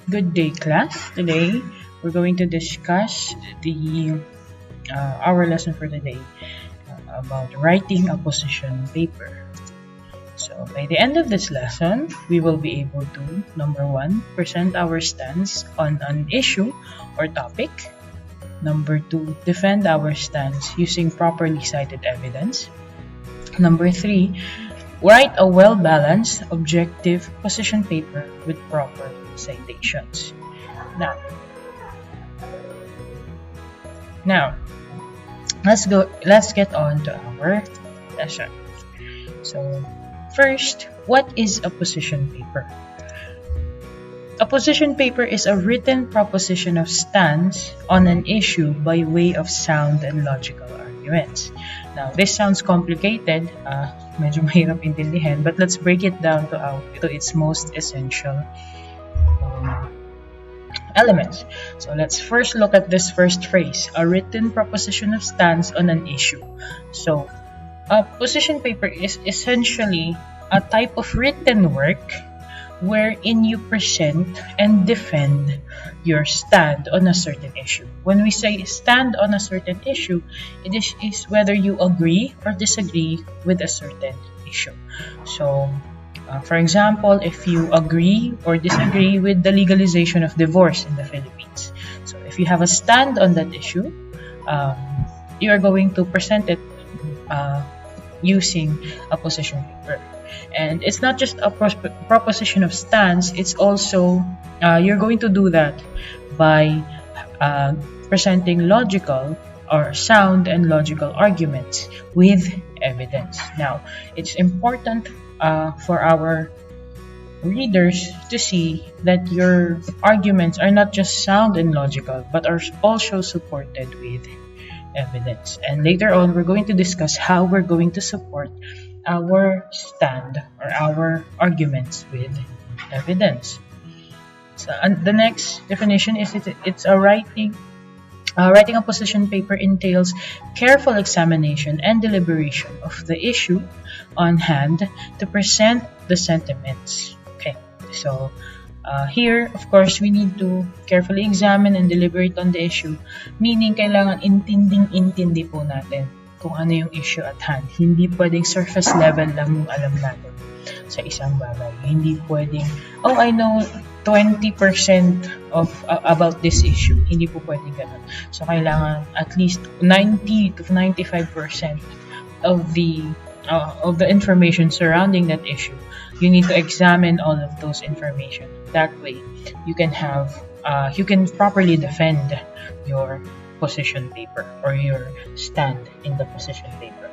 Good day, class. Today we're going to discuss the our lesson for today about writing a position paper. So by the end of this lesson, we will be able to, number one, present our stance on an issue or topic. Number two, defend our stance using properly cited evidence. Number three, write a well-balanced, objective position paper with proper citations. Now, let's get on to our lesson. So, first, what is a position paper? A position paper is a written proposition of stance on an issue by way of sound and logical arguments. Now, this sounds complicated, medyo mahirap intindihan, but let's break it down to its most essential elements. So let's first look at this first phrase, a written proposition of stance on an issue. So, a position paper is essentially a type of written work wherein you present and defend your stand on a certain issue. When we say stand on a certain issue, it is whether you agree or disagree with a certain issue. So, for example, if you agree or disagree with the legalization of divorce in the Philippines. So, if you have a stand on that issue, you are going to present it using a position paper. And it's not just a proposition of stance, it's also, you're going to do that by presenting logical or sound and logical arguments with evidence. Now, it's important for our readers to see that your arguments are not just sound and logical, but are also supported with evidence. And later on, we're going to discuss how we're going to support our stand or our arguments with evidence. So, and the next definition is it's a writing a position paper entails careful examination and deliberation of the issue on hand to present the sentiments. Okay, so here, of course, we need to carefully examine and deliberate on the issue, meaning kailangan intinding-intindi po natin kung ano yung issue at hand. Hindi pwedeng surface level lang yung alam natin sa isang bagay. Hindi pwedeng, I know 20% about this issue. Hindi po pwedeng ganun. So, kailangan at least 90 to 95% of the information surrounding that issue. You need to examine all of those information. That way, you can properly defend your position paper or your stand in the position paper.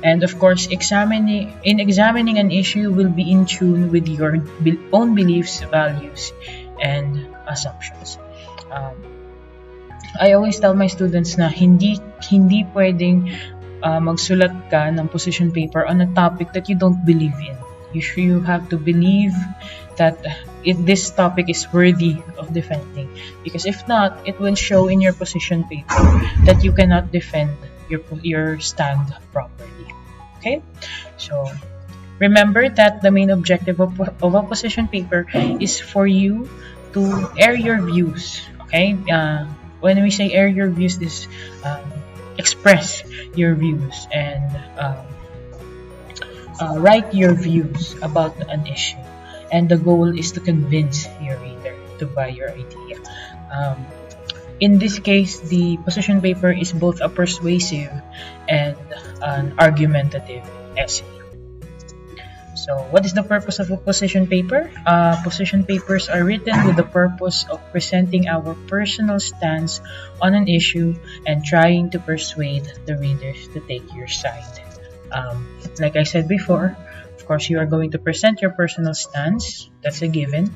And of course, examining an issue will be in tune with your own beliefs, values, and assumptions. I always tell my students na hindi pwedeng magsulat ka ng position paper on a topic that you don't believe in. You have to believe that this topic is worthy of defending, because if not, it will show in your position paper that you cannot defend your stand properly. Okay, so remember that the main objective of a position paper is for you to air your views. Okay, when we say air your views, is express your views and write your views about an issue. And the goal is to convince your reader to buy your idea. In this case, the position paper is both a persuasive and an argumentative essay. So, what is the purpose of a position paper? Position papers are written with the purpose of presenting our personal stance on an issue and trying to persuade the readers to take your side. Like I said before, of course, you are going to present your personal stance. That's a given.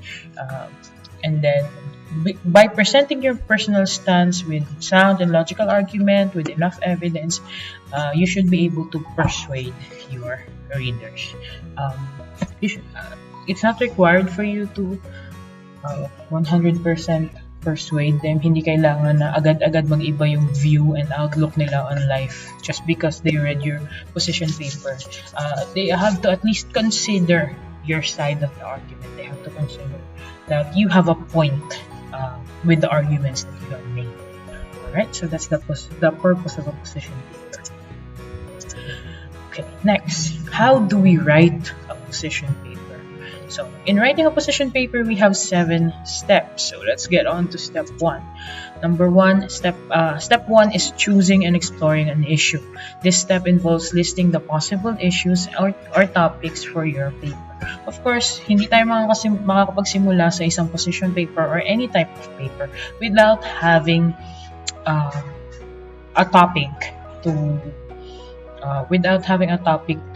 And then, by presenting your personal stance with sound and logical argument, with enough evidence, you should be able to persuade your readers. It's not required for you to 100% persuade them. Hindi kailangan na agad-agad mag-iba yung view and outlook nila on life just because they read your position paper. They have to at least consider your side of the argument. They have to consider that you have a point with the arguments that you have made. Alright, so that's the purpose of a position paper. Okay, next, how do we write a position paper? So, in writing a position paper, we have 7 steps. So, let's get on to step 1. Number 1, step 1 is choosing and exploring an issue. This step involves listing the possible issues or topics for your paper. Of course, hindi tayo makakapagsimula sa isang position paper or any type of paper without having a topic to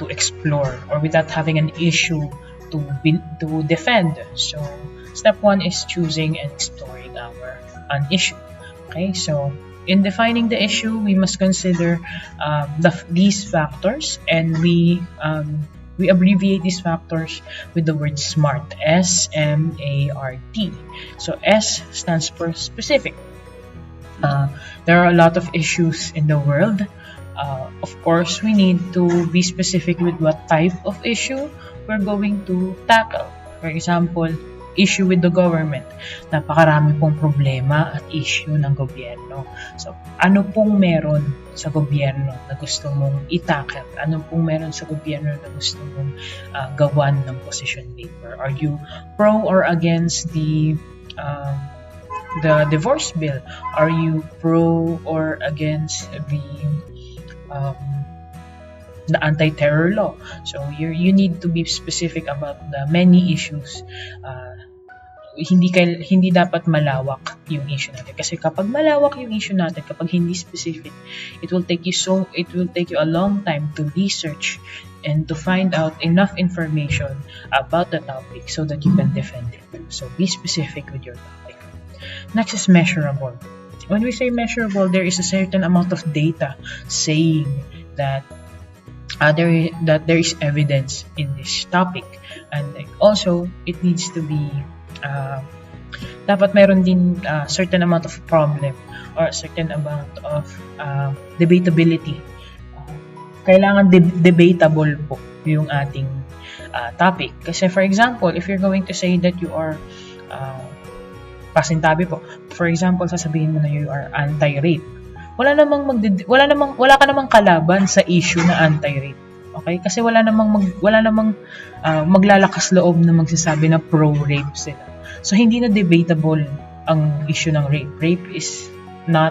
explore, or without having an issue to defend. So step 1 is choosing and exploring an issue. Okay, so in defining the issue, we must consider these factors, and we abbreviate these factors with the word SMART. S-M-A-R-T. So S stands for specific. There are a lot of issues in the world. Of course, we need to be specific with what type of issue we're going to tackle. For example, issue with the government. Napakarami pong problema at issue ng gobyerno. So, ano pong meron sa gobyerno na gusto mong i-tackle? Ano pong meron sa gobyerno na gusto mong gawan ng position paper? Are you pro or against the divorce bill? Are you pro or against the anti-terror law? So you need to be specific about the many issues. Hindi dapat malawak yung issue natin, kasi kapag malawak yung issue natin, kapag hindi specific, it will take you a long time to research and to find out enough information about the topic so that you can defend it. So be specific with your topic. Next is measurable. When we say measurable, there is a certain amount of data saying that there is evidence in this topic, and also it needs to be dapat meron din certain amount of problem or a certain amount of debatability. Kailangan debatable po yung ating topic. Kasi for example, if you're going to say that you are pasintabi po, for example, sasabihin mo na you are anti-rape, wala ka namang kalaban sa issue na anti-rape. Okay? Kasi wala namang maglalakas loob na magsasabi na pro-rape sila. So hindi na debatable ang issue ng rape. Rape is not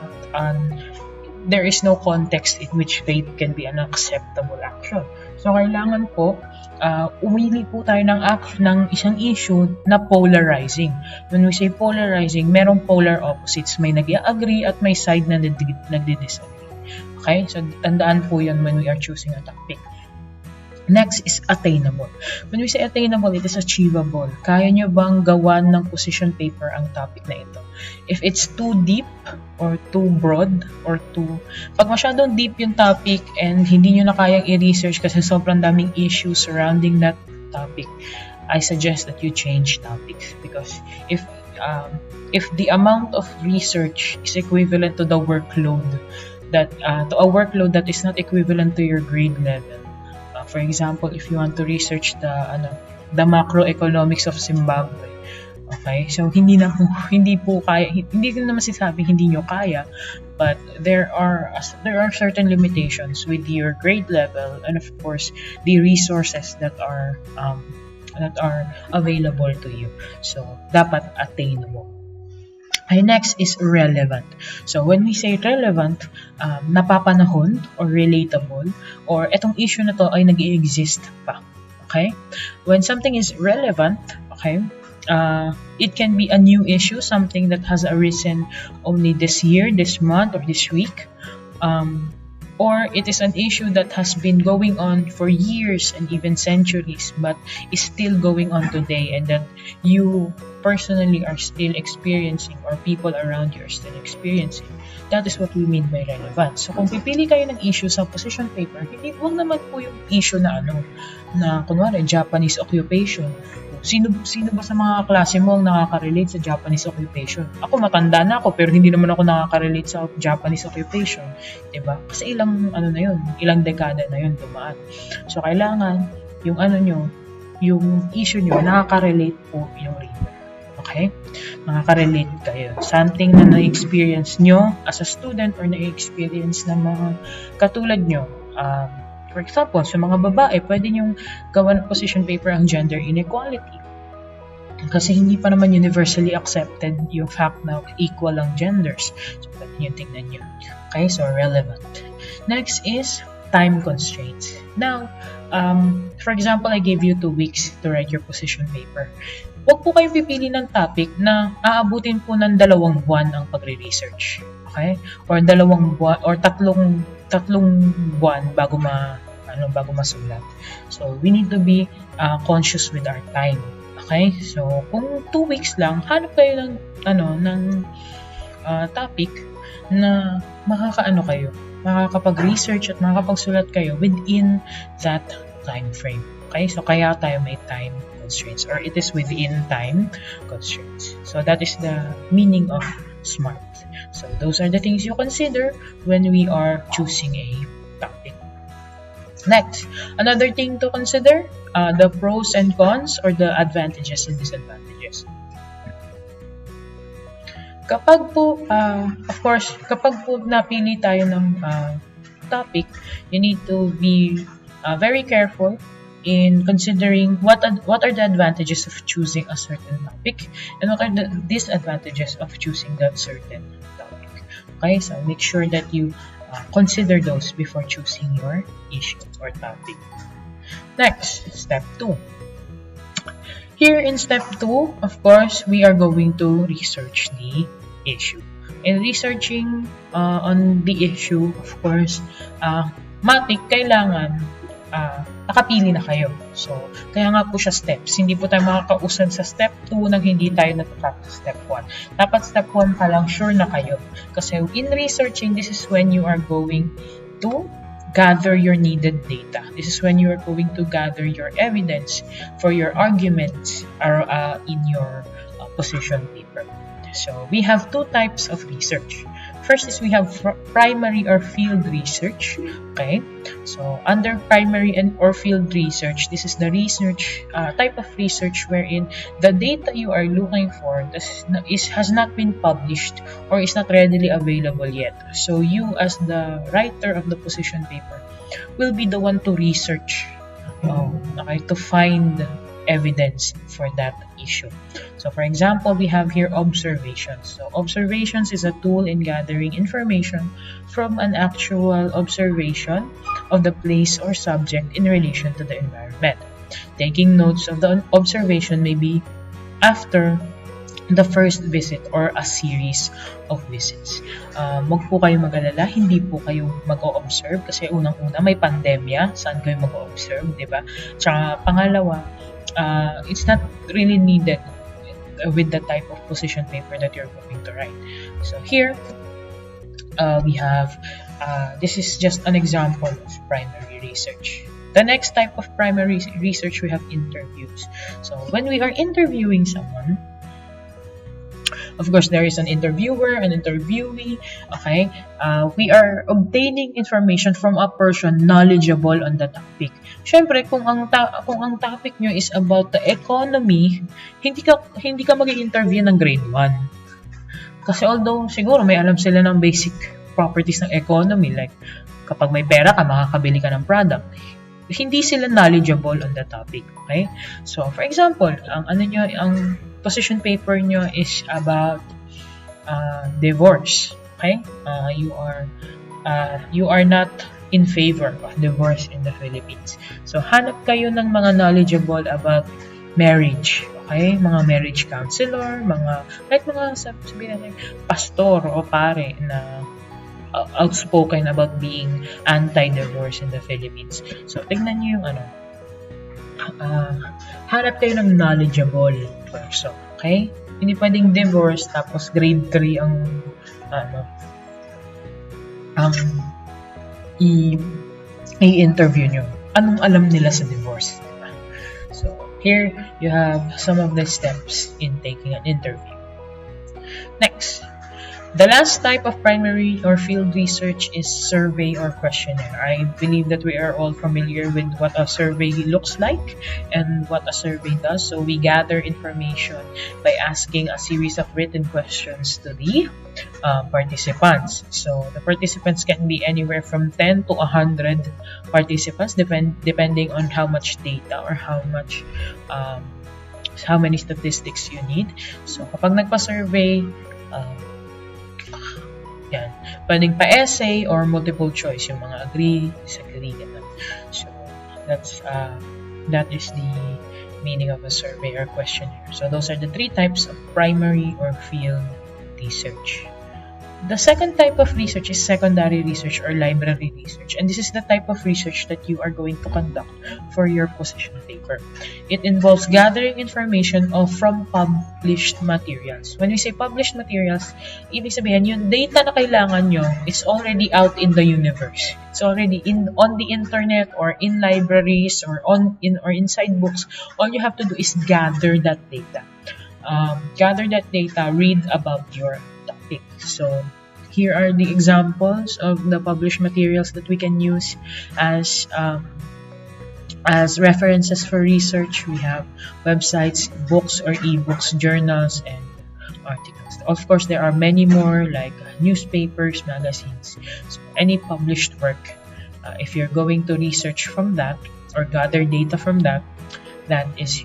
there is no context in which rape can be an acceptable action. So kailangan po umili po tayo ng isang issue na polarizing. When we say polarizing, merong polar opposites. May nag-agree at may side na nagdi-disagree. Okay? So tandaan po yun when we are choosing a topic. Next is attainable. When we say attainable, it is achievable. Kaya nyo bang gawan ng position paper ang topic na ito? If it's too deep or too broad or pag masyadong deep yung topic and hindi nyo na kayang i-research kasi sobrang daming issues surrounding that topic, I suggest that you change topics, because if the amount of research is equivalent to the workload to a workload that is not equivalent to your grade level. For example, if you want to research the macroeconomics of Zimbabwe, okay? So hindi po kaya, hindi ko naman sinasabing hindi nyo kaya, but there are certain limitations with your grade level and of course the resources that are available to you. So dapat attainable. Okay, next is relevant. So when we say relevant, napapanahon or relatable, or etong issue na to ay nag-i-exist pa. Okay? When something is relevant, okay, it can be a new issue, something that has arisen only this year, this month, or this week. Or it is an issue that has been going on for years and even centuries, but is still going on today, and that you personally are still experiencing, or people around you are still experiencing. That is what we mean by relevant. So kung pipili kayo ng issue sa position paper, huwag naman po yung issue na kunwari Japanese occupation. Sino ba sa mga klase mo ang nakaka-relate sa Japanese occupation? Ako matanda na ako pero hindi naman ako nakaka-relate sa Japanese occupation, 'di ba? Kasi ilang dekada na 'yun dumaan. So kailangan yung yung issue nyo, nakaka-relate po yung reader. Okay? Nakaka-relate kayo. Something na na-experience nyo as a student or na-experience ng mga katulad nyo. For example, sa mga babae, pwede nyong gawa ng position paper ang gender inequality. Kasi hindi pa naman universally accepted yung fact na equal ang genders. So, pwede nyo tingnan nyo. Okay, so relevant. Next is time constraints. Now, for example, I gave you 2 weeks to write your position paper. Huwag po kayong pipili ng topic na aabutin po ng 2 buwan ang pagre-research. Okay? Or 2 buwan, or tatlong buwan bago masulat. So, we need to be conscious with our time. Okay? So, kung 2 weeks lang, hanap kayo ng topic na makakapag-research at makakapagsulat kayo within that time frame. Okay? So, kaya tayo may time constraints, or it is within time constraints. So, that is the meaning of SMART. So, those are the things you consider when we are choosing a topic. Next, another thing to consider, the pros and cons, or the advantages and disadvantages. Kapag po, of course, kapag po napili tayo ng topic, you need to be very careful in considering what are the advantages of choosing a certain topic and what are the disadvantages of choosing that certain topic. Okay, so make sure that you consider those before choosing your issue or topic. Next, step 2. Here in step 2, of course, we are going to research the issue. In researching on the issue, of course, matik, kailangan nakapili na kayo. So, kaya nga po siya steps. Hindi po tayo makakausad sa step 2 nang hindi tayo natapos sa step 1. Dapat step 1 pa lang, sure na kayo. Kasi in researching, this is when you are going to gather your needed data. This is when you are going to gather your evidence for your arguments in your position paper. So, we have 2 types of research. First is we have primary or field research. Okay, so under primary or field research, this is the research type of research wherein the data you are looking for has not been published or is not readily available yet. So you, as the writer of the position paper, will be the one to research, to find evidence for that issue. So for example, we have here observations. So observations is a tool in gathering information from an actual observation of the place or subject in relation to the environment. Taking notes of the observation may be after the first visit or a series of visits. Wag po kayo mag-alala, hindi po kayo mag-o-observe kasi unang-una may pandemya, saan kayo mag-o-observe, di ba? Tsaka pangalawa, it's not really needed with the type of position paper that you're going to write. So here, we have, this is just an example of primary research. The next type of primary research, we have interviews. So when we are interviewing someone, of course, there is an interviewer, an interviewee, okay? We are obtaining information from a person knowledgeable on the topic. Siyempre, kung ang topic nyo is about the economy, hindi ka mag-i-interview ng grade 1. Kasi although siguro may alam sila ng basic properties ng economy, like kapag may pera ka, makakabili ka ng product, hindi sila knowledgeable on the topic, okay? So, for example, ang position paper nyo is about divorce, okay? You are not in favor of divorce in the Philippines. So, hanap kayo ng mga knowledgeable about marriage, okay? Mga marriage counselor, mga sabihin natin, pastor o pare na outspoken about being anti-divorce in the Philippines. So, tignan nyo yung hanap kayo ng knowledgeable person, okay? Hindi pwedeng divorce tapos grade 3 ang i-interview nyo. Anong alam nila sa divorce? Diba? So, here you have some of the steps in taking an interview. Next, The last type of primary or field research is survey or questionnaire. I believe that we are all familiar with what a survey looks like and what a survey does. So we gather information by asking a series of written questions to the participants. So the participants can be anywhere from 10 to 100 participants depending on how much data or how many statistics you need. So kapag nagpa-survey, yan. Pwedeng pa-essay or multiple choice, yung mga agree, disagree, ganun. So, that is the meaning of a survey or questionnaire. So, those are the 3 types of primary or field research. The second type of research is secondary research or library research, and this is the type of research that you are going to conduct for your position paper. It involves gathering information from published materials. When we say published materials, ibig sabihin yung data na kailangan nyo is already out in the universe. It's already on the internet or in libraries or inside books. All you have to do is gather that data. Read about your topic. So here are the examples of the published materials that we can use as references for research. We have websites, books or ebooks, journals, and articles. Of course, there are many more like newspapers, magazines. So any published work, if you're going to research from that or gather data from that, that is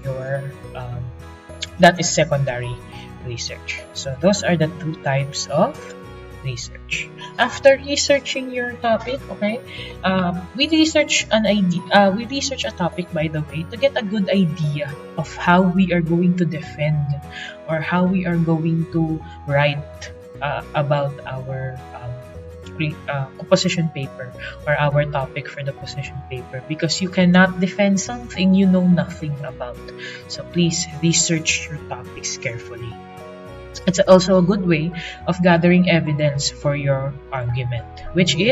secondary research. So those are the 2 types of research. After researching your topic, okay, we research a topic, by the way, to get a good idea of how we are going to defend or how we are going to write about our position paper or our topic for the position paper, because you cannot defend something you know nothing about. So please research your topics carefully. It's also a good way of gathering evidence for your argument, which we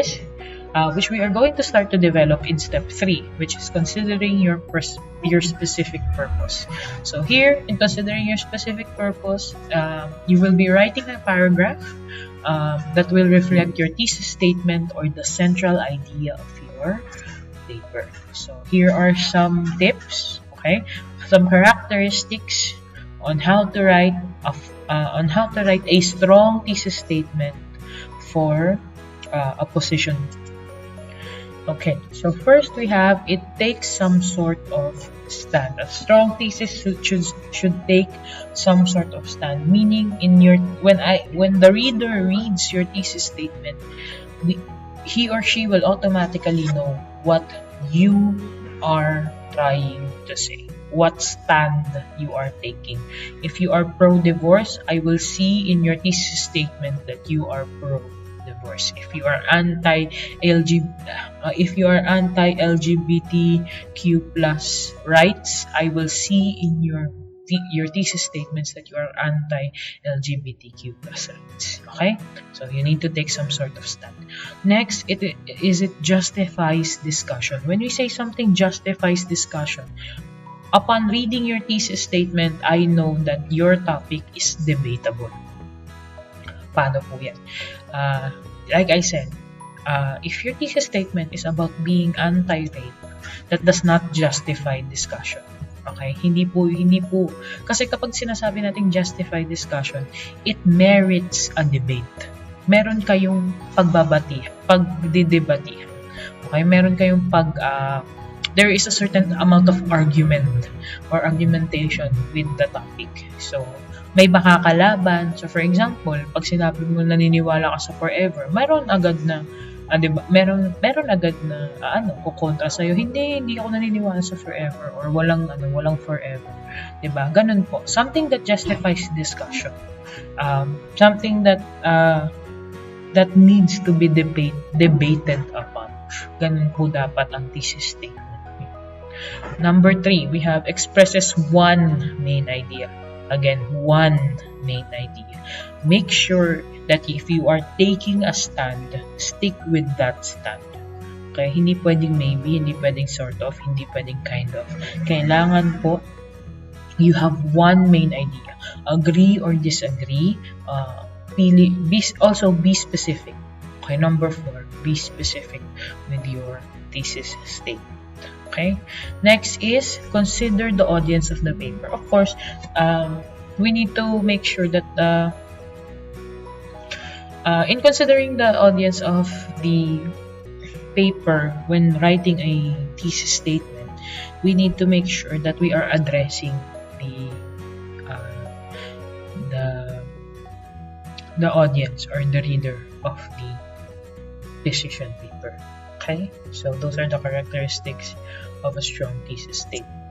are going to start to develop in step 3, which is considering your specific purpose. So here, in considering your specific purpose, you will be writing a paragraph that will reflect your thesis statement or the central idea of your paper. So here are some tips, okay, some characteristics on how to write a strong thesis statement for a position. Okay, so first we have, it takes some sort of stand. A strong thesis should take some sort of stand. Meaning, when the reader reads your thesis statement, he or she will automatically know what you are trying to say, what stand you are taking. To you are pro-divorce, I will see in your thesis statement that you are pro-divorce. If you are anti-LGBTQ plus rights, I will see in your thesis statements that you are anti-LGBTQ plus rights. Okay, so you need to take some sort of stand. Next, it justifies discussion. When we say something justifies discussion, upon reading your thesis statement, I know that your topic is debatable. Paano po yan? Like I said, if your thesis statement is about being anti-rape, that does not justify discussion. Okay? Hindi po. Kasi kapag sinasabi natin justify discussion, it merits a debate. Meron kayong pagdidebatihan. Okay? Meron kayong there is a certain amount of argument or argumentation with the topic. So, may makakalaban. So, for example, pag sinabi mo naniniwala ka sa forever, meron agad na, diba? Meron agad na, kukontra sa'yo. Hindi ako naniniwala sa forever or walang forever. Diba? Ganun po. Something that justifies discussion. Something that needs to be debated upon. Ganun po dapat ang thesis statement. Number 3, we have expresses one main idea. Again, one main idea. Make sure that if you are taking a stand, stick with that stand. Okay? Hindi pwedeng maybe, hindi pwedeng sort of, hindi pwedeng kind of. Kailangan po, you have one main idea. Agree or disagree, also be specific. Okay, number 4, be specific with your thesis statement. Okay, next is consider the audience of the paper. Of course, we need to make sure that in considering the audience of the paper when writing a thesis statement, we need to make sure that we are addressing the audience or the reader of the decision paper. Okay, so those are the characteristics of a strong thesis statement.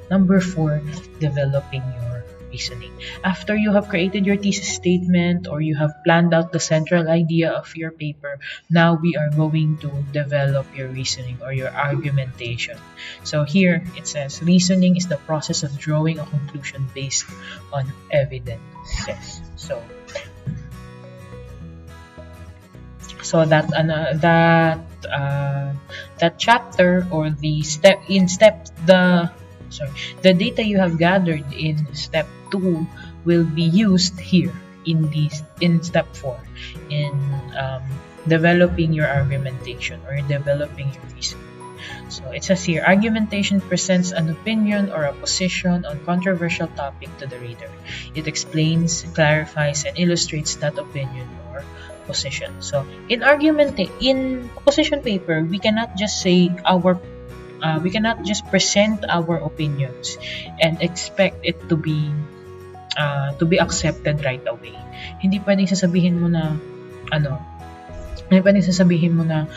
Number 4, developing your reasoning. After you have created your thesis statement or you have planned out the central idea of your paper, now we are going to develop your reasoning or your argumentation. So here it says reasoning is the process of drawing a conclusion based on evidences. So that chapter or the data you have gathered in step 2 will be used here in step 4 in developing your argumentation or developing your reasoning. So it says here, argumentation presents an opinion or a position on controversial topic to the reader. It explains, clarifies, and illustrates that opinion or position. So in opposition paper, we cannot just say we cannot just present our opinions and expect it to be accepted right away. Hindi pwedeng sasabihin mo na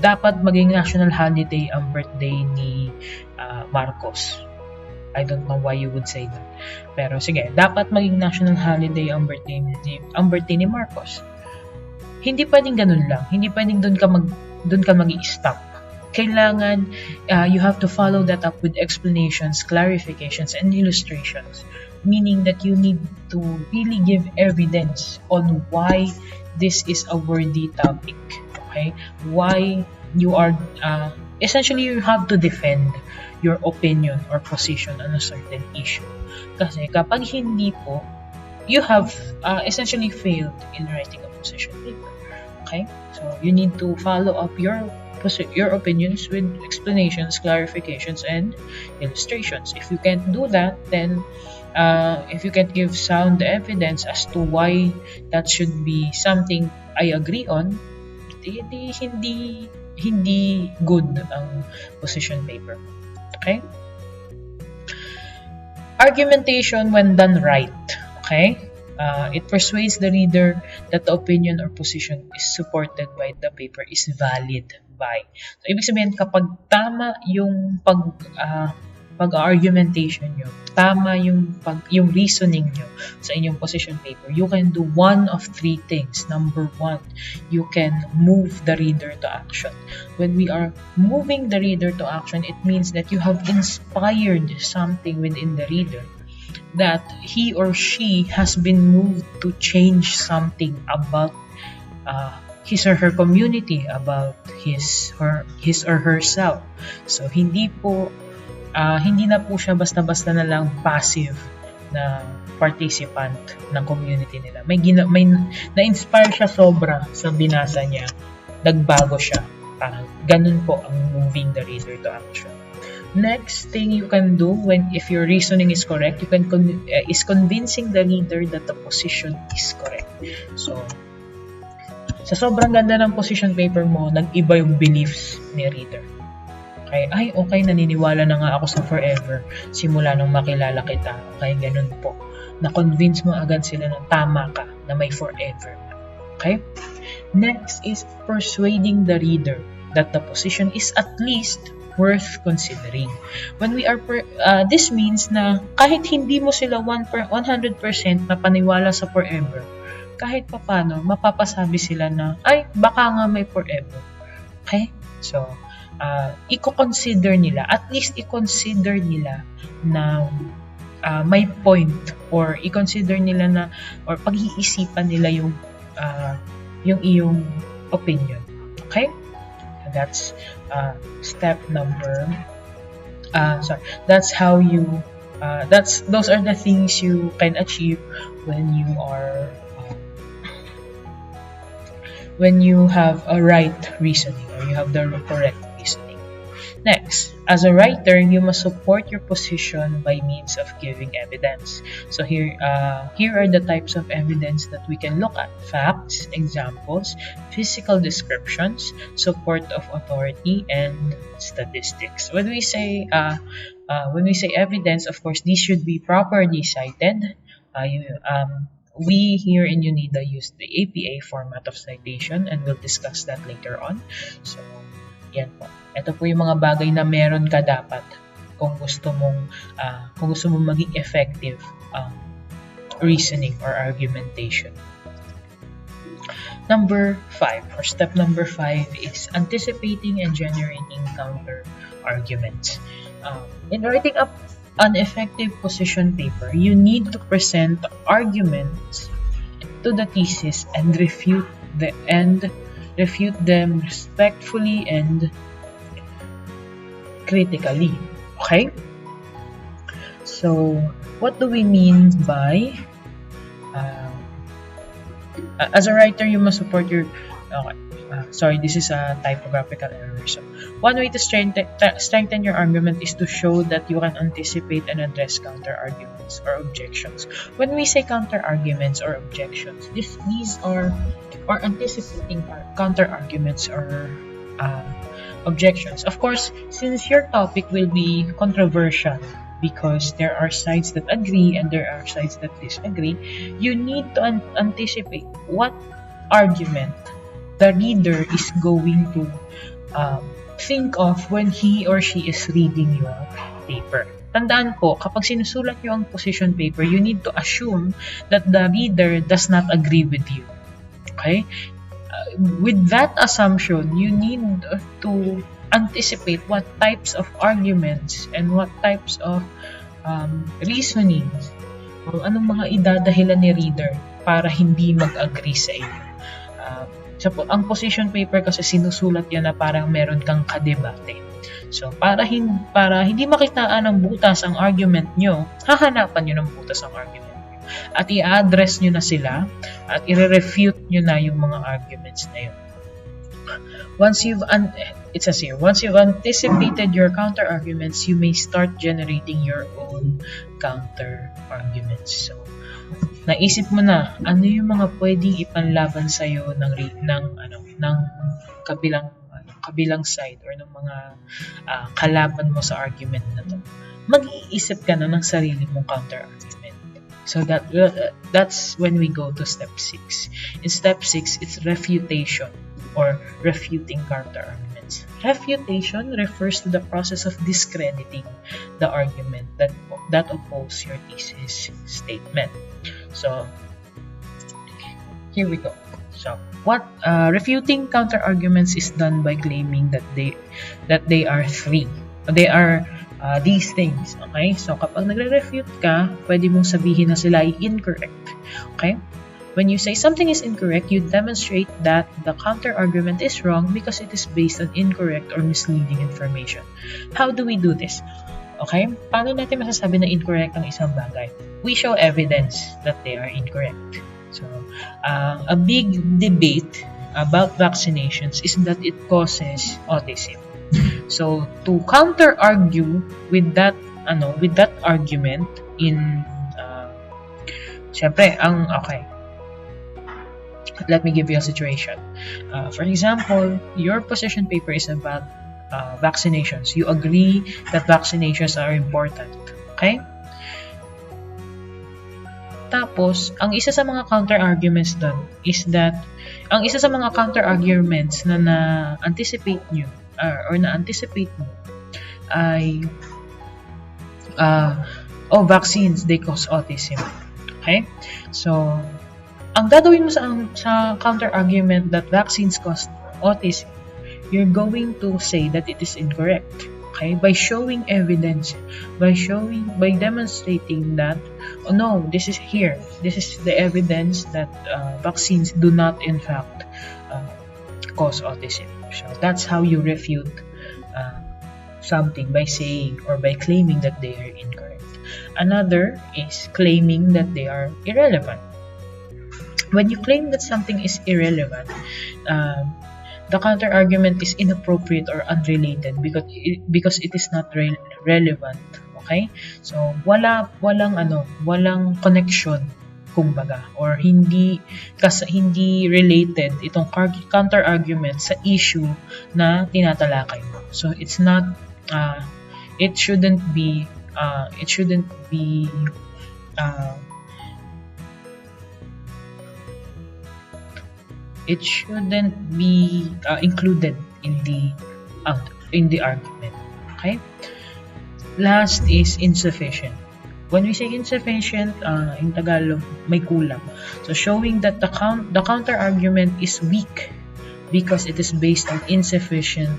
dapat maging national holiday ang birthday ni Marcos. I don't know why you would say that. Pero sige, dapat maging national holiday ang birthday ni Marcos. Hindi pwedeng ganun lang. Hindi pwedeng doon ka mag-i-stop. Kailangan you have to follow that up with explanations, clarifications, and illustrations. Meaning that you need to really give evidence on why this is a worthy topic. Okay? Why you are essentially you have to defend your opinion or position on a certain issue. Kasi kapag hindi po, you have essentially failed in writing a position paper. Okay? So you need to follow up your opinions with explanations, clarifications, and illustrations. If you can't do that, then if you can't give sound evidence as to why that should be something I agree on, hindi good ang position paper. Okay? Argumentation when done right. Okay? It persuades the reader that the opinion or position is supported by the paper is valid by. So, ibig sabihin, kapag tama yung pag-argumentation nyo, tama yung reasoning nyo sa inyong position paper, you can do one of 3 things. Number 1, you can move the reader to action. When we are moving the reader to action, it means that you have inspired something within the reader, that he or she has been moved to change something about his or her community, about his or herself. So hindi na po siya basta-basta na lang passive na participant ng community nila. May na-inspire siya sobra sa binasa niya. Nagbago siya. Parang ganun po ang moving the reader to action. Next thing you can do if your reasoning is correct, is convincing the reader that the position is correct. So, sa sobrang ganda ng position paper mo, nag-iba yung beliefs ni reader. Okay, naniniwala na nga ako sa forever simula nung makilala kita. Okay, ganun po. Na-convince mo agad sila na tama ka, na may forever. Okay? Next is persuading the reader that the position is at least worth considering. When we are this means na kahit hindi mo sila 100% na paniwala sa forever, kahit papano mapapasabi sila na baka nga may forever. Okay? So, i-consider nila, at least i-consider nila na may point, or i-consider nila na, or pag-iisipan nila yung iyong opinion. Okay? That's step number that's how you those are the things you can achieve when you are when you have a right reasoning, or you have the correct reasoning. Next, as a writer, you must support your position by means of giving evidence. So here are the types of evidence that we can look at: facts, examples, physical descriptions, support of authority, and statistics. When we say evidence, of course, these should be properly cited. We here in UNIDA use the APA format of citation, and we'll discuss that later on. So, yan po. Ito po yung mga bagay na meron ka dapat kung gusto mong maging effective reasoning or argumentation. Number 5, or step number 5, is anticipating and generating counter arguments. In writing up an effective position paper, you need to present arguments to the thesis and refute them respectfully and critically. Okay? So, what do we mean by as a writer, you must support your sorry, this is a typographical error. So, one way to strengthen your argument is to show that you can anticipate and address counter-arguments or objections. When we say counter-arguments or objections, these are anticipating counter-arguments or objections. Of course, since your topic will be controversial, because there are sides that agree and there are sides that disagree, you need to anticipate what argument the reader is going to think of when he or she is reading your paper. Tandaan po, kapag sinusulat nyo ang position paper, you need to assume that the reader does not agree with you. Okay? With that assumption, you need to anticipate what types of arguments and what types of reasonings o anong mga idadahilan ni reader para hindi mag-agree sa iyo. Ang position paper kasi sinusulat yan na parang meron kang kadebate. So, para hindi makitaan ng butas ang argument nyo, hahanapan nyo ng butas ang argument nyo. At i-address nyo na sila at i-refute nyo na yung mga arguments na yun. Once you've anticipated your counter-arguments, you may start generating your own counter-arguments. So, naisip mo na ano yung mga pwedeng ipanlaban sa iyo ng kabilang side or ng mga kalaban mo sa argument na to. Mag-iisip ka na ng sarili mong counter-argument. So that's when we go to step 6. In step 6, it's refutation or refuting counter-arguments. Refutation refers to the process of discrediting the argument that opposes your thesis statement. So, here we go. So, what refuting counter-arguments is done by claiming that they are three. They are these things. Okay? So, kapag nagre-refute ka, pwede mong sabihin na sila ay incorrect. Okay? When you say something is incorrect, you demonstrate that the counter-argument is wrong because it is based on incorrect or misleading information. How do we do this? Okay? Paano natin masasabi na incorrect ang isang bagay? We show evidence that they are incorrect. So, a big debate about vaccinations is that it causes autism. So, to counter-argue with that argument let me give you a situation. For example, your position paper is about vaccinations. You agree that vaccinations are important. Okay? Tapos, ang isa sa mga counter-arguments doon is that, ang isa sa mga counter-arguments na na-anticipate nyo, or na-anticipate mo, ay, vaccines, they cause autism. Okay? So, ang gagawin mo sa counter-argument that vaccines cause autism, you're going to say that it is incorrect. Okay? By showing evidence, by demonstrating that, oh no, this is the evidence that vaccines do not in fact cause autism. So that's how you refute something, by saying or by claiming that they are incorrect. Another is claiming that they are irrelevant. When you claim that something is irrelevant, the counter argument is inappropriate or unrelated because it is not relevant. Okay? So walang connection kumbaga, or hindi related itong counter argument sa issue na tinatalakay mo. So it shouldn't be included in the argument. Okay? Last is insufficient. When we say insufficient, in Tagalog, may kulang. So showing that the counter argument is weak because it is based on insufficient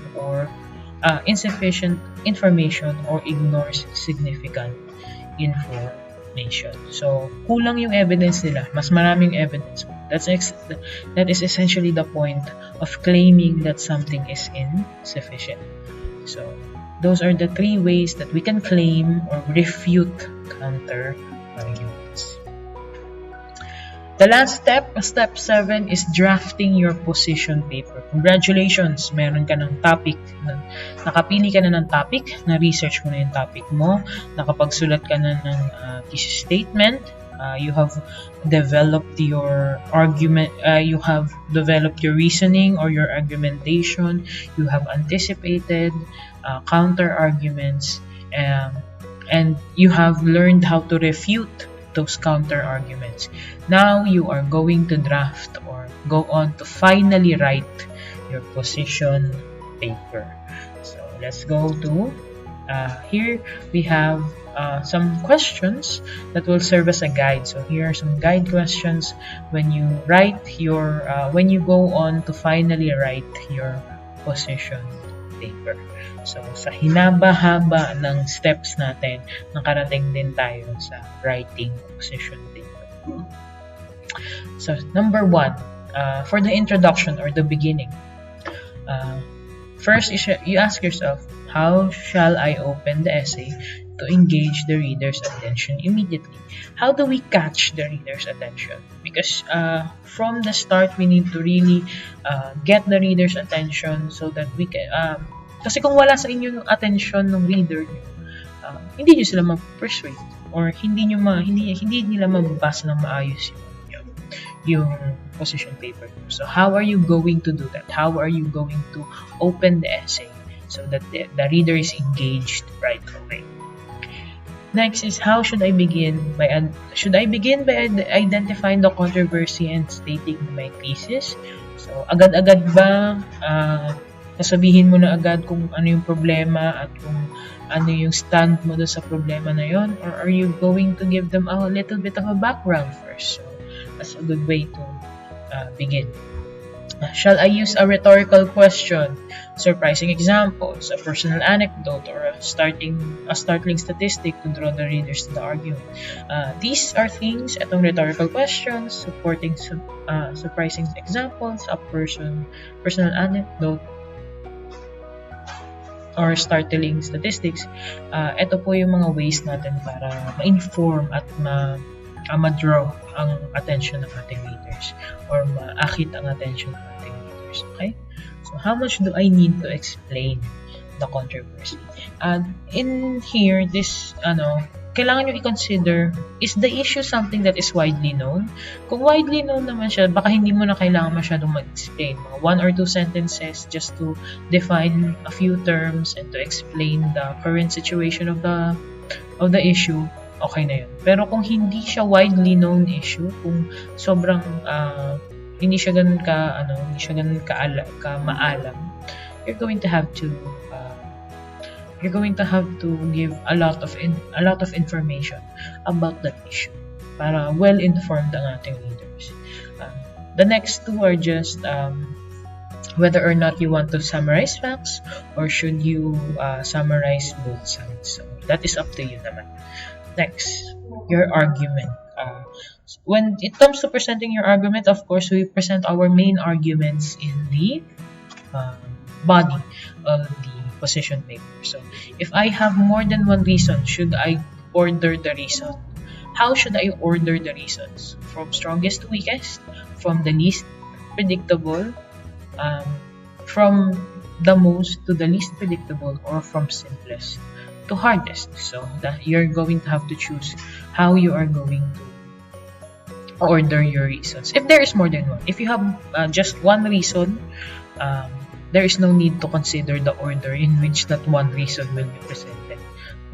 information or ignores significant information. So kulang yung evidence nila, mas maraming evidence. That is essentially the point of claiming that something is insufficient. So those are the three ways that we can claim or refute counter arguments. The last step 7, is drafting your position paper. Congratulations! Meron ka ng topic. Nakapili ka na ng topic, na-research mo na yung topic mo, nakapagsulat ka na ng thesis statement, you have developed your argument, you have developed your reasoning or your argumentation, you have anticipated counter arguments, and you have learned how to refute those counter arguments. Now you are going to draft or go on to finally write your position paper. So let's go to here we have some questions that will serve as a guide. So here are some guide questions when you when you go on to finally write your position paper. So sa hinaba-haba ng steps natin, nakarating din tayo sa writing position paper. So number 1, for the introduction or the beginning, first you ask yourself, how shall I open the essay to engage the reader's attention immediately? How do we catch the reader's attention? Because from the start, we need to really get the reader's attention so that we can kasi kung wala sa inyo yung attention ng reader nyo, hindi nyo sila ma-persuade or hindi nila mababasa ng maayos yung position paper. So how are you going to do that? How are you going to open the essay so that the reader is engaged right away? Next is, how should I begin? Should I begin by identifying the controversy and stating my thesis? So agad-agad ba sasabihin mo na agad kung ano yung problema at kung ano yung stand mo doon sa problema na yon, or are you going to give them a little bit of a background first? So that's a good way to begin. Shall I use a rhetorical question, surprising examples, a personal anecdote, or a startling statistic to draw the readers to the argument? These are things, itong rhetorical questions, supporting surprising examples, a personal anecdote, or startling statistics. Ito po yung mga ways natin para ma-inform at ma-draw ang attention ng ating readers or ma-akit ang attention ng ating readers. Okay? So, how much do I need to explain the controversy? In here, kailangan nyo i-consider, is the issue something that is widely known? Kung widely known naman siya, baka hindi mo na kailangan masyadong mag-explain. 1 or 2 sentences just to define a few terms and to explain the current situation of the issue, okay na yun. Pero kung hindi siya widely known issue, kung sobrang hindi siya ganun maalam, you're going to have to give a lot of information about that issue para well-informed ang ating readers. The next 2 are just whether or not you want to summarize facts or should you summarize both sides. So that is up to you naman. Next, your argument. When it comes to presenting your argument, of course, we present our main arguments in the body of the position paper. So if I have more than one reason, should I order the reason. How should I order the reasons? From strongest to weakest, from the least predictable, um, from the most to the least predictable, or from simplest to hardest. So that you're going to have to choose how you are going to order your reasons. If there is more than one, if you have just one reason, um, there is no need to consider the order in which that one reason will be presented.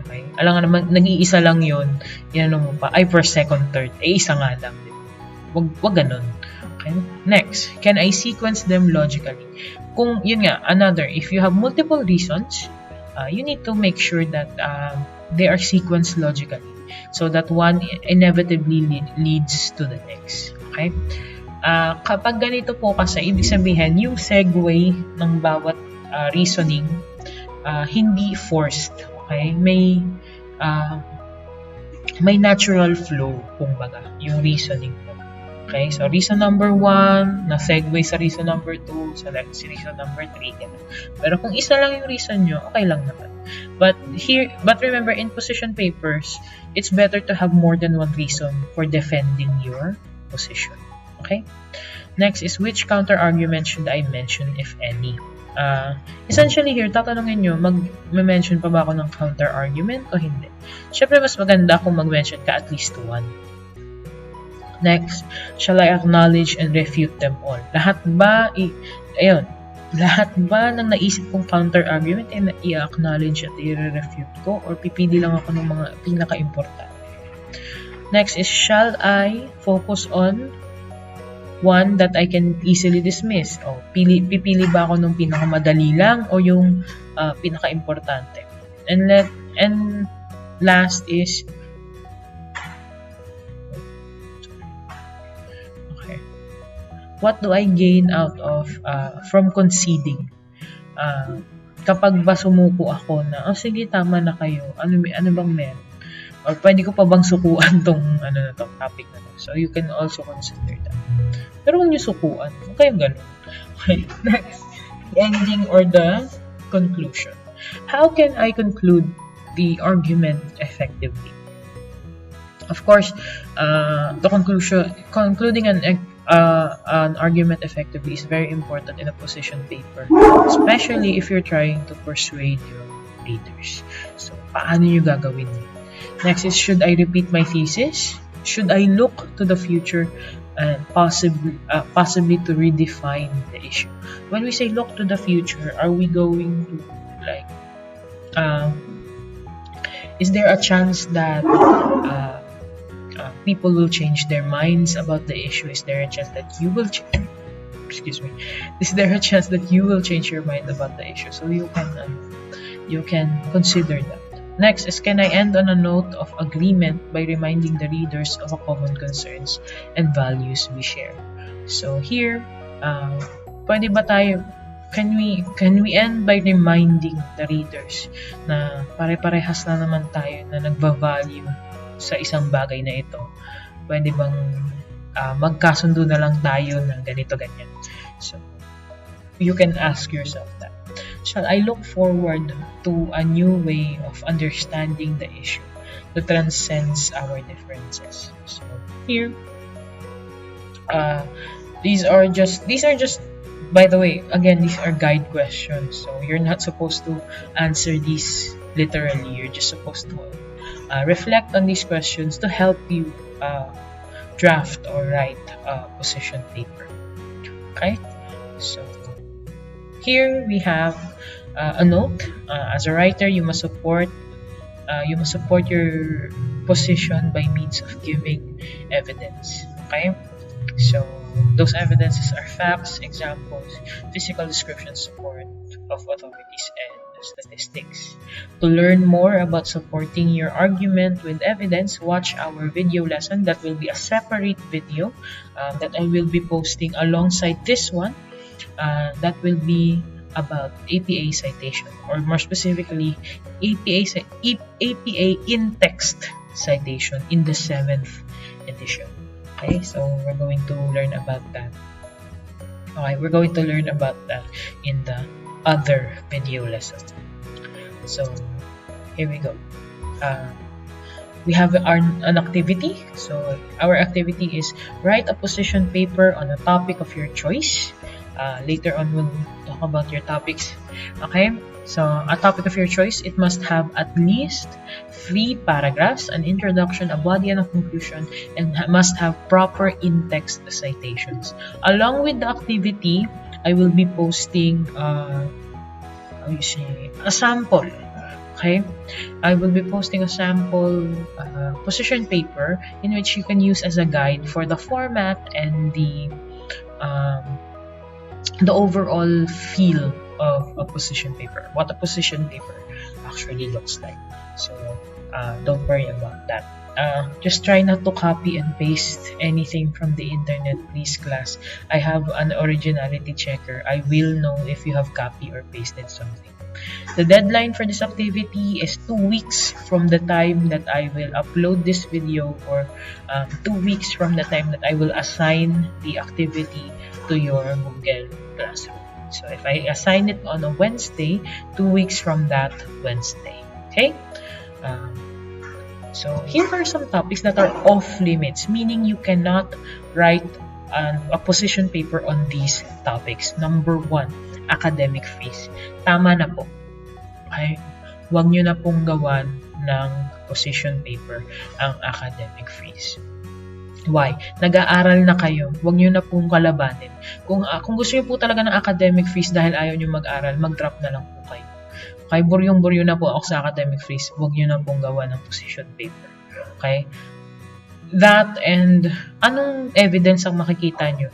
Okay? Alam nga naman, nag-iisa lang yun, mo pa, ay first, second, third, isa nga lang. Wag ganun. Okay? Next, can I sequence them logically? Kung, yun nga, another, if you have multiple reasons, you need to make sure that they are sequenced logically so that one inevitably leads to the next. Okay? Kapag ganito po kasi, ibig sabihin, yung segue ng bawat reasoning, hindi forced. Okay? May natural flow, kumbaga, yung reasoning mo. Okay? So, reason number 1, na-segue sa reason number 2, sa reason number 3, ganun. Pero kung isa lang yung reason nyo, okay lang naman. But remember, in position papers, it's better to have more than one reason for defending your position. Okay? Next is, which counter-argument should I mention, if any? Essentially here, tatanungin nyo, mag-mention pa ba ako ng counter-argument o hindi? Syempre, mas maganda kung mag-mention ka at least one. Next, shall I acknowledge and refute them all? Lahat ba ng naisip kong counter-argument ay i-acknowledge at i-refute ko, or pipili lang ako ng mga pinaka-importante? Next is, shall I focus on one that I can easily dismiss? O, pipili ba ako ng pinaka-madali lang o yung pinaka-importante? And last is, what do I gain out of from conceding? Kapag ba sumuko ako na, sige, tama na kayo, ano bang meron? Or pwede ko pa bang sukuan tong topic na to? So you can also consider that. Pero kung yung sukuan, okay yung ganun. Okay, next, the ending or the conclusion. How can I conclude the argument effectively? Of course, concluding an argument effectively is very important in a position paper, especially if you're trying to persuade your readers. So, paano nyo gagawin? Next is, should I repeat my thesis? Should I look to the future and possibly to redefine the issue? When we say look to the future, are we going to is there a chance that people will change their minds about the issue? Is there a chance that you will Is there a chance that you will change your mind about the issue? So you can consider that. Next is, can I end on a note of agreement by reminding the readers of a common concerns and values we share? So here, pwede ba tayo, can we end by reminding the readers na pare-parehas na naman tayo na nagva-value sa isang bagay na ito? Pwede bang magkasundo na lang tayo na ganito, ganyan? So, you can ask yourself that. Shall I look forward to a new way of understanding the issue that transcends our differences? So, here, these are just, by the way, again, these are guide questions. So, you're not supposed to answer these literally. You're just supposed to reflect on these questions to help you draft or write a position paper. Okay? So, here we have a note. As a writer, you must support your position by means of giving evidence. Okay? So, those evidences are facts, examples, physical descriptions, support of authorities, and statistics. To learn more about supporting your argument with evidence, watch our video lesson. That will be a separate video that I will be posting alongside this one. That will be about APA citation, or more specifically, APA in-text citation in the 7th edition. Okay, so we're going to learn about that. Okay, we're going to learn about that in the other video lesson. So, here we go. we have an activity. So our activity is write a position paper on a topic of your choice. Later on, we'll talk about your topics. Okay, so a topic of your choice, it must have at least 3 paragraphs, an introduction, a body, and a conclusion, and must have proper in-text citations. Along with the activity, I will be posting a sample. Okay, I will be posting a sample position paper in which you can use as a guide for the format and the overall feel of a position paper, what a position paper actually looks like. So don't worry about that. Just try not to copy and paste anything from the internet, please, class. I have an originality checker. I will know if you have copied or pasted something. The deadline for this activity is 2 weeks from the time that I will upload this video, or 2 weeks from the time that I will assign the activity to your Google Classroom. So if I assign it on a Wednesday, 2 weeks from that Wednesday. Okay? So here are some topics that are off limits, meaning you cannot write a position paper on these topics. Number 1, academic fees. Tama na po. Okay? Huwag nyo na pong gawan ng position paper ang academic fees. Why? Nag-aaral na kayo. Huwag nyo na pong kalabanin. Kung gusto nyo po talaga ng academic fees dahil ayaw nyo mag-aral, mag-drop na lang po kayo. Okay, buryong-buryo na po ako sa academic fees. Huwag nyo na pong gawa ng position paper. Okay? That, and anong evidence ang makikita nyo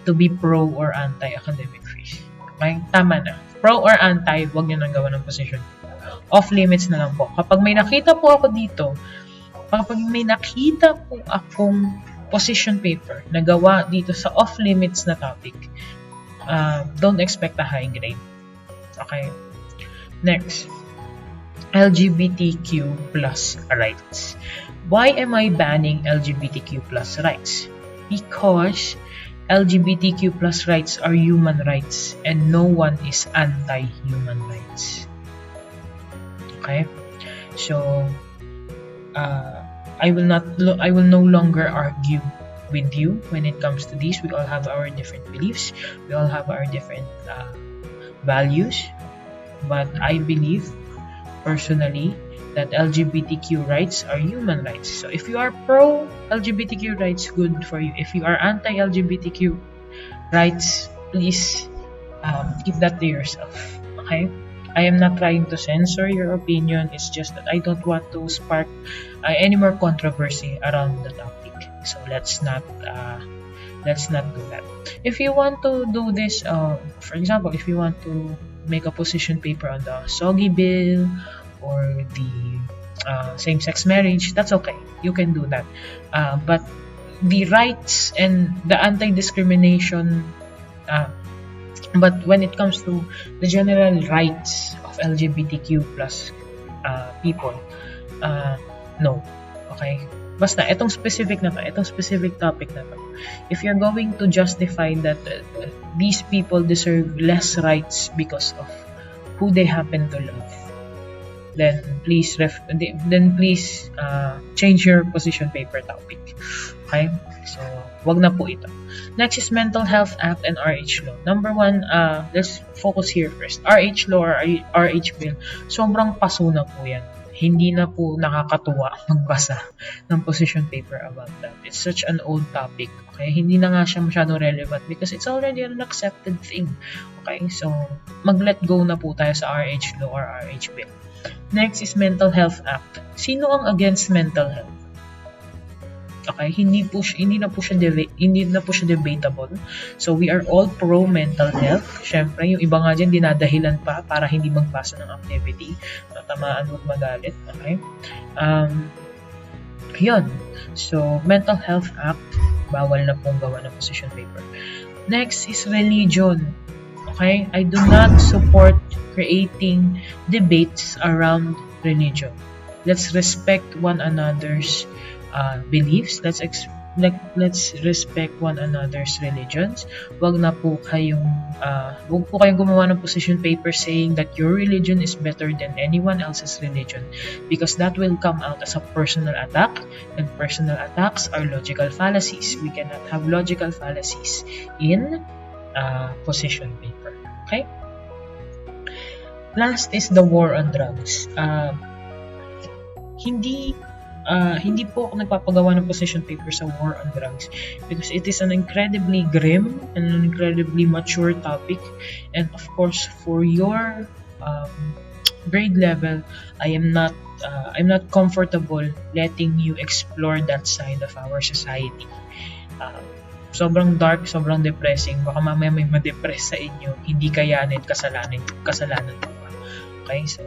to be pro or anti-academic fees? Okay? Tama na. Pro or anti, huwag nyo nang gawa ng position paper. Off limits na lang po. Kapag may nakita po ako dito, kapag may nakita po akong position paper na gawa dito sa off limits na topic, don't expect a high grade. Okay? Next, LGBTQ plus rights. Why am I banning LGBTQ plus rights? Because LGBTQ plus rights are human rights and no one is anti-human rights. Okay? So, I will no longer argue with you when it comes to this. We all have our different beliefs. We all have our different values. But I believe, personally, that LGBTQ rights are human rights. So if you are pro LGBTQ rights, good for you. If you are anti LGBTQ rights, please keep that to yourself. Okay? I am not trying to censor your opinion. It's just that I don't want to spark any more controversy around the topic. So let's not do that. If you want to do this, for example, if you want to make a position paper on the SOGI bill or the same-sex marriage, that's okay. You can do that. But the rights and the anti-discrimination, but when it comes to the general rights of LGBTQ plus people, no. Okay? Basta, itong specific topic na to, if you're going to justify that these people deserve less rights because of who they happen to love, then please change your position paper topic. Okay? So, wag na po ito. Next is Mental Health Act and RH Law. Number 1, let's focus here first. RH Law or RH Bill, sobrang paso na po yan. Hindi na po nakakatuwa magbasa ng position paper about that. It's such an old topic. Okay? Hindi na nga siya masyadong relevant because it's already an accepted thing. Okay? So, mag-let go na po tayo sa RH Law or RH Bill. Next is Mental Health Act. Sino ang against mental health? Okay, hindi na po siya debatable. So we are all pro mental health. Syempre, yung iba nga diyan dinadahilan pa para hindi magpasa ng activity. Tamaan, wag magalit. Okay? Yun. So, Mental Health Act, bawal na pong gawa ng position paper. Next is religion. Okay? I do not support creating debates around religion. Let's respect one another's beliefs. Let's let's respect one another's religions. Wag po kayong gumawa ng position paper saying that your religion is better than anyone else's religion, because that will come out as a personal attack, and personal attacks are logical fallacies. We cannot have logical fallacies in position paper. Okay? Last is the war on drugs. Hindi po ako nagpapagawa ng position paper sa war on drugs because it is an incredibly grim and an incredibly mature topic, and of course for your grade level, I'm not comfortable letting you explore that side of our society. Sobrang dark, sobrang depressing, baka mamaya may ma-depress sa inyo, hindi kayanin, kasalanan po ba? Okay, so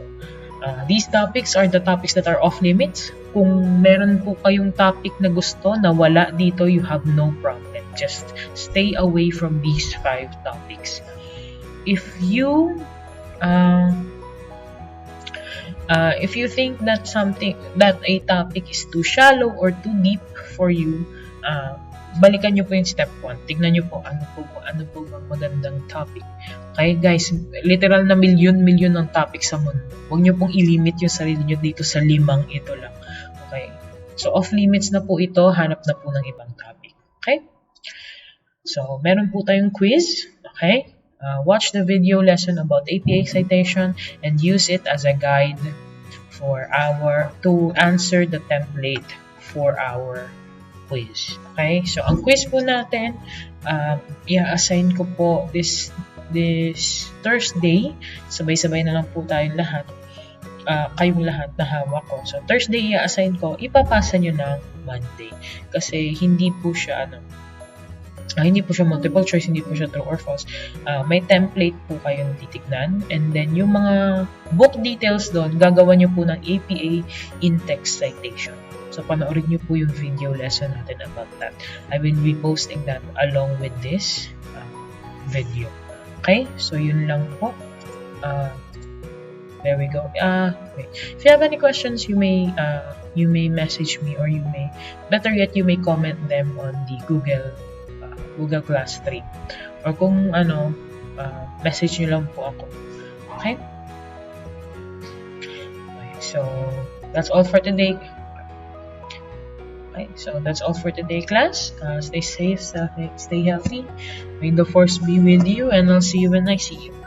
these topics are the topics that are off limits. Kung meron po kayong topic na gusto na wala dito, you have no problem. Just stay away from these 5 topics. If you think that a topic is too shallow or too deep for you, balikan nyo po yung step 1. Tignan nyo po ano po bang magandang topic. Okay guys, literal na milyon ng topic sa mundo. Huwag nyo pong ilimit yung sarili nyo dito sa 5 ito lang. Okay, so off limits na po ito, hanap na po ng ibang topic. Okay, so meron po tayong quiz. Okay, watch the video lesson about APA citation and use it as a guide to answer the template for our quiz. Okay, so ang quiz po natin, i-assign ko po this Thursday. Sabay-sabay na lang po tayong lahat. Kayong lahat na hawak ko. So Thursday i-assign ko, ipapasa nyo ng Monday. Kasi hindi po siya multiple choice, hindi po siya true or false. May template po kayong titignan, and then yung mga book details doon, gagawa nyo po ng APA in-text citation. So panoorin nyo po yung video lesson natin about that. I will be posting that along with this video. Okay, so yun lang po. There we go. If you have any questions, you may message me, or better yet, you may comment them on the Google Classroom, or kung message nyo lang po ako. Okay? So that's all for today. Okay, so that's all for today, class. Stay safe, stay healthy. May the force be with you, and I'll see you when I see you.